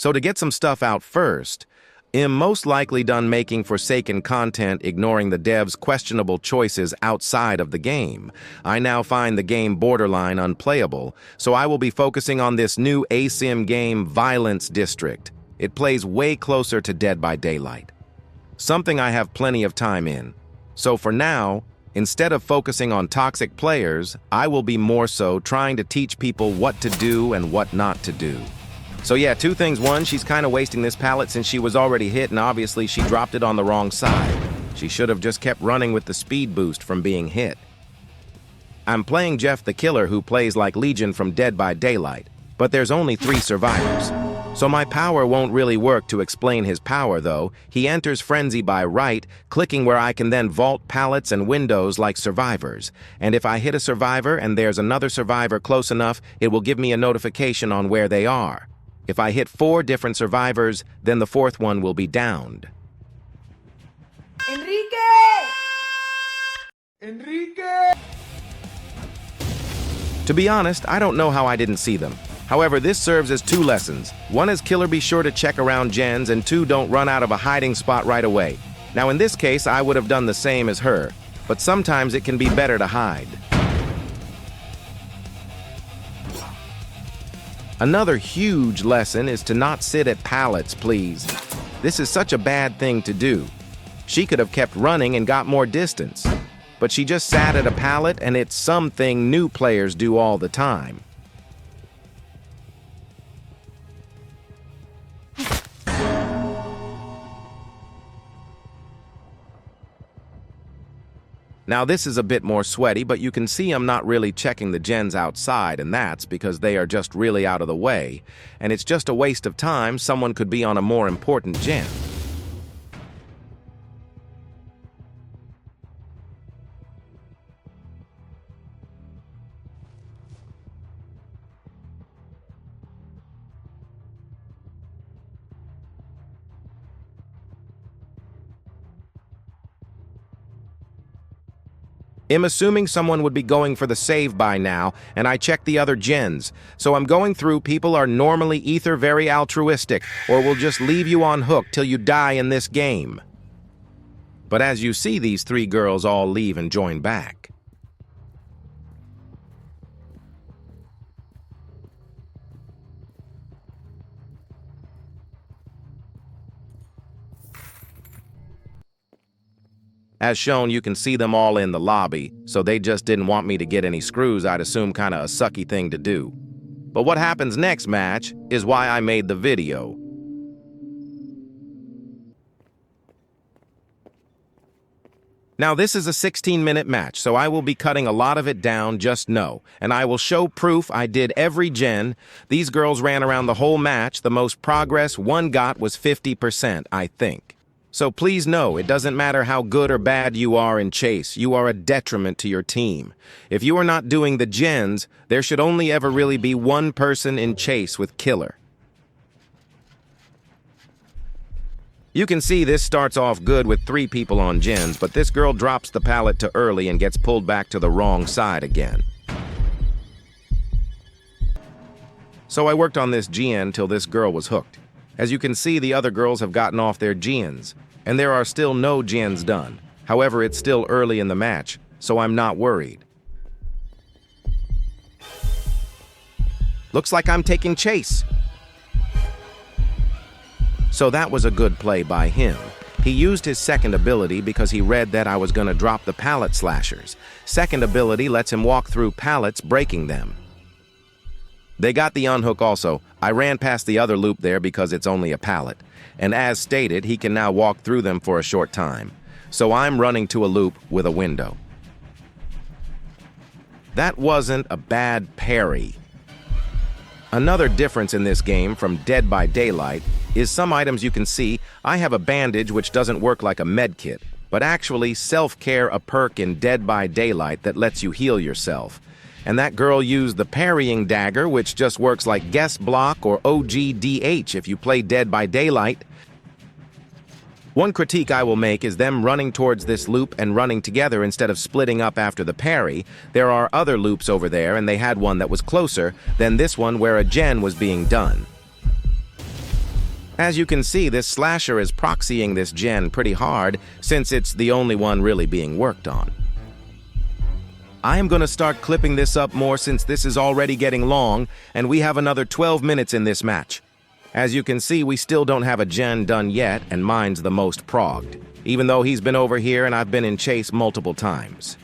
So to get some stuff out first, I'm most likely done making Forsaken content ignoring the devs' questionable choices outside of the game. I now find the game borderline unplayable, so I will be focusing on this new ASIM game, Violence District. It plays way closer to Dead by Daylight, something I have plenty of time in. So for now, instead of focusing on toxic players, I will be more so trying to teach people what to do and what not to do. So yeah, two things. One, she's kind of wasting this pallet since she was already hit, and obviously she dropped it on the wrong side. She should have just kept running with the speed boost from being hit. I'm playing Jeff the Killer, who plays like Legion from Dead by Daylight, but there's only 3 survivors. So my power won't really work to explain his power, though. He enters Frenzy by right, clicking where I can then vault pallets and windows like survivors. And if I hit a survivor and there's another survivor close enough, it will give me a notification on where they are. If I hit 4 different survivors, then the 4th one will be downed. Enrique! Enrique! To be honest, I don't know how I didn't see them. However, this serves as 2 lessons. 1 is Killer be sure to check around gens, and 2, don't run out of a hiding spot right away. Now in this case, I would have done the same as her, but sometimes it can be better to hide. Another huge lesson is to not sit at pallets, please. This is such a bad thing to do. She could have kept running and got more distance, but she just sat at a pallet, and it's something new players do all the time. Now this is a bit more sweaty, but you can see I'm not really checking the gens outside, and that's because they are just really out of the way, and it's just a waste of time. Someone could be on a more important gen. I'm assuming someone would be going for the save by now, and I checked the other gens. So I'm going through. People are normally either very altruistic, or will just leave you on hook till you die in this game. But as you see, these 3 girls all leave and join back. As shown, you can see them all in the lobby, so they just didn't want me to get any screws. I'd assume kinda a sucky thing to do. But what happens next match is why I made the video. Now this is a 16-minute match, so I will be cutting a lot of it down, just know. And I will show proof I did every gen. These girls ran around the whole match. The most progress one got was 50%, I think. So please know, it doesn't matter how good or bad you are in Chase, you are a detriment to your team. If you are not doing the gens, there should only ever really be 1 person in Chase with Killer. You can see this starts off good with 3 people on gens, but this girl drops the pallet too early and gets pulled back to the wrong side again. So I worked on this gen till this girl was hooked. As you can see, the other girls have gotten off their gens, and there are still no gens done. However, it's still early in the match, so I'm not worried. Looks like I'm taking Chase. So that was a good play by him. He used his second ability because he read that I was going to drop the pallet slashers. Second ability lets him walk through pallets, breaking them. They got the unhook also. I ran past the other loop there because it's only a pallet. And as stated, he can now walk through them for a short time. So I'm running to a loop with a window. That wasn't a bad parry. Another difference in this game from Dead by Daylight is some items you can see. I have a bandage which doesn't work like a med kit, but actually self-care, a perk in Dead by Daylight that lets you heal yourself. And that girl used the parrying dagger, which just works like guest block or OGDH if you play Dead by Daylight. One critique I will make is them running towards this loop and running together instead of splitting up after the parry. There are other loops over there, and they had one that was closer than this one where a gen was being done. As you can see, this slasher is proxying this gen pretty hard since it's the only one really being worked on. I am going to start clipping this up more since this is already getting long and we have another 12 minutes in this match. As you can see, we still don't have a gen done yet and mine's the most progged, even though he's been over here and I've been in chase multiple times.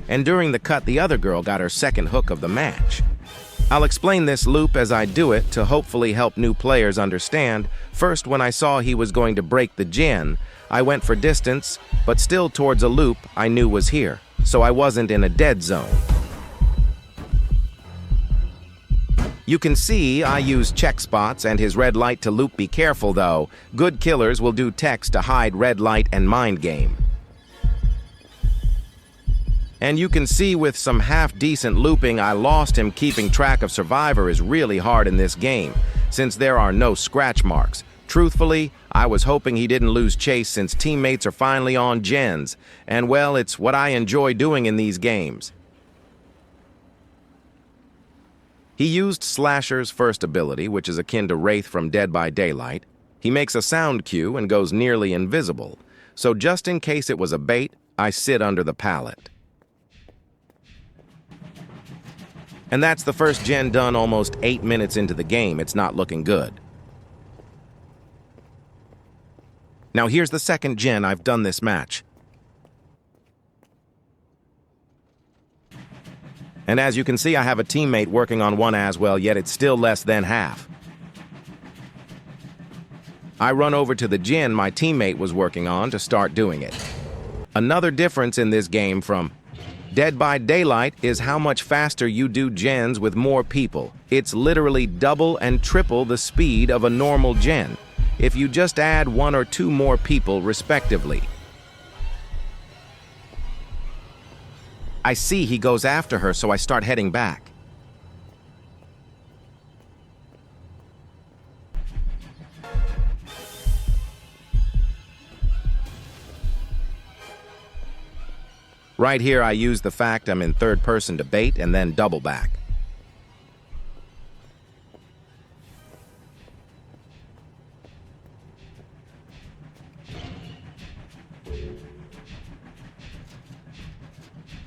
And during the cut, the other girl got her second hook of the match. I'll explain this loop as I do it to hopefully help new players understand. First, when I saw he was going to break the gen, I went for distance, but still towards a loop I knew was here, so I wasn't in a dead zone. You can see I use check spots and his red light to loop. Be careful though, good killers will do text to hide red light and mind game. And you can see with some half-decent looping, I lost him. Keeping track of Survivor is really hard in this game, since there are no scratch marks. Truthfully, I was hoping he didn't lose chase since teammates are finally on gens, and well, it's what I enjoy doing in these games. He used Slasher's first ability, which is akin to Wraith from Dead by Daylight. He makes a sound cue and goes nearly invisible, so just in case it was a bait, I sit under the pallet. And that's the first gen done almost 8 minutes into the game. It's not looking good. Now here's the second gen I've done this match. And as you can see, I have a teammate working on one as well, yet it's still less than half. I run over to the gen my teammate was working on to start doing it. Another difference in this game from Dead by Daylight is how much faster you do gens with more people. It's literally double and triple the speed of a normal gen, if you just add 1 or 2 more people respectively. I see he goes after her, so I start heading back. Right here, I use the fact I'm in third person to bait and then double back.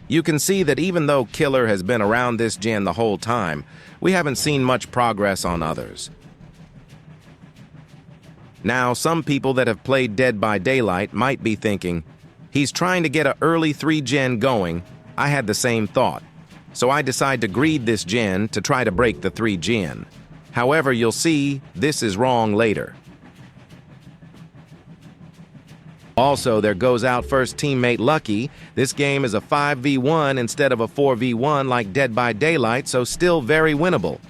You can see that even though Killer has been around this gen the whole time, we haven't seen much progress on others. Now, some people that have played Dead by Daylight might be thinking, he's trying to get an early 3 gen going. I had the same thought, so I decide to greed this gen to try to break the 3 gen. However, you'll see this is wrong later. Also, there goes out first teammate Lucky. This game is a 5v1 instead of a 4v1 like Dead by Daylight, so still very winnable.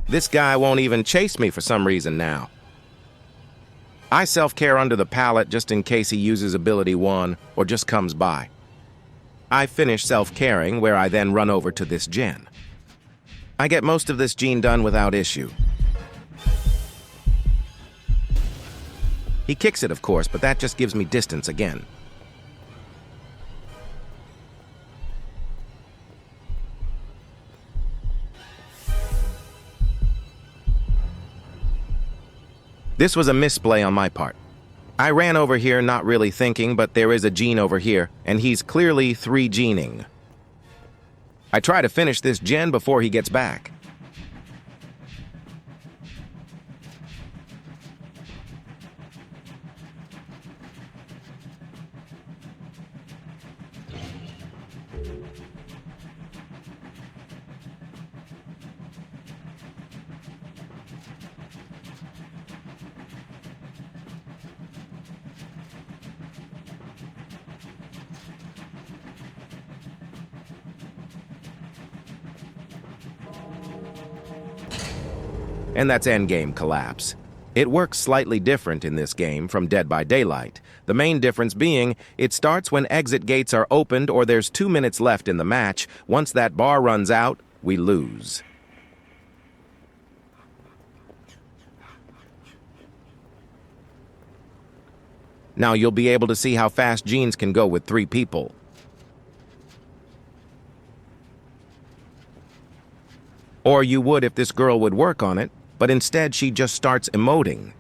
This guy won't even chase me for some reason now. I self-care under the pallet just in case he uses ability 1 or just comes by. I finish self-caring, where I then run over to this gen. I get most of this gen done without issue. He kicks it, of course, but that just gives me distance again. This was a misplay on my part. I ran over here not really thinking, but there is a gen over here, and he's clearly 3 gening. I try to finish this gen before he gets back. And that's endgame collapse. It works slightly different in this game from Dead by Daylight. The main difference being, it starts when exit gates are opened or there's 2 minutes left in the match. Once that bar runs out, we lose. Now you'll be able to see how fast Jeans can go with 3 people. Or you would if this girl would work on it, but instead she just starts emoting.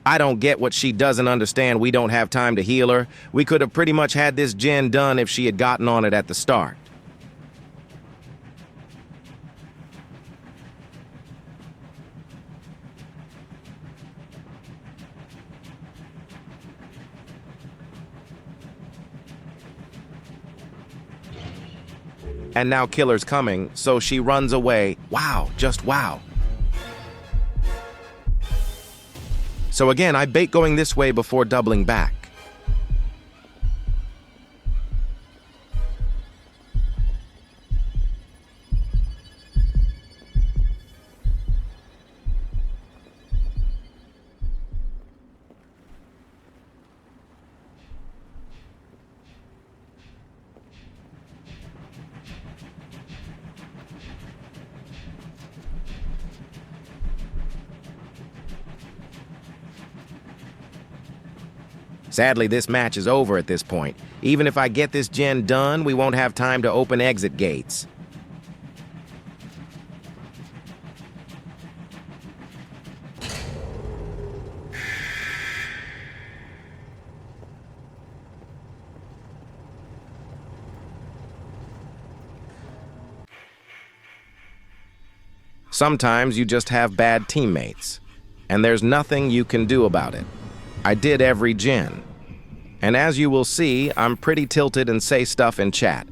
I don't get what she doesn't understand. We don't have time to heal her. We could have pretty much had this gen done if she had gotten on it at the start. And now Killer's coming, so she runs away. Wow, just wow. So again, I bait going this way before doubling back. Sadly, this match is over at this point. Even if I get this gen done, we won't have time to open exit gates. Sometimes you just have bad teammates, and there's nothing you can do about it. I did every gen. And as you will see, I'm pretty tilted and say stuff in chat.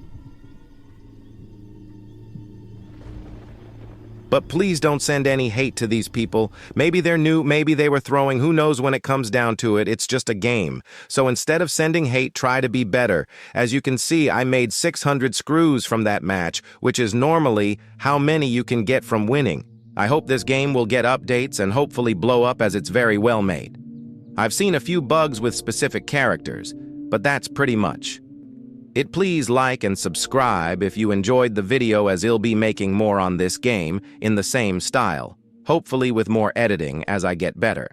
But please don't send any hate to these people. Maybe they're new, maybe they were throwing, who knows when it comes down to it, it's just a game. So instead of sending hate, try to be better. As you can see, I made 600 screws from that match, which is normally how many you can get from winning. I hope this game will get updates and hopefully blow up as it's very well made. I've seen a few bugs with specific characters, but that's pretty much it. Please like and subscribe if you enjoyed the video, as I'll be making more on this game in the same style, hopefully with more editing as I get better.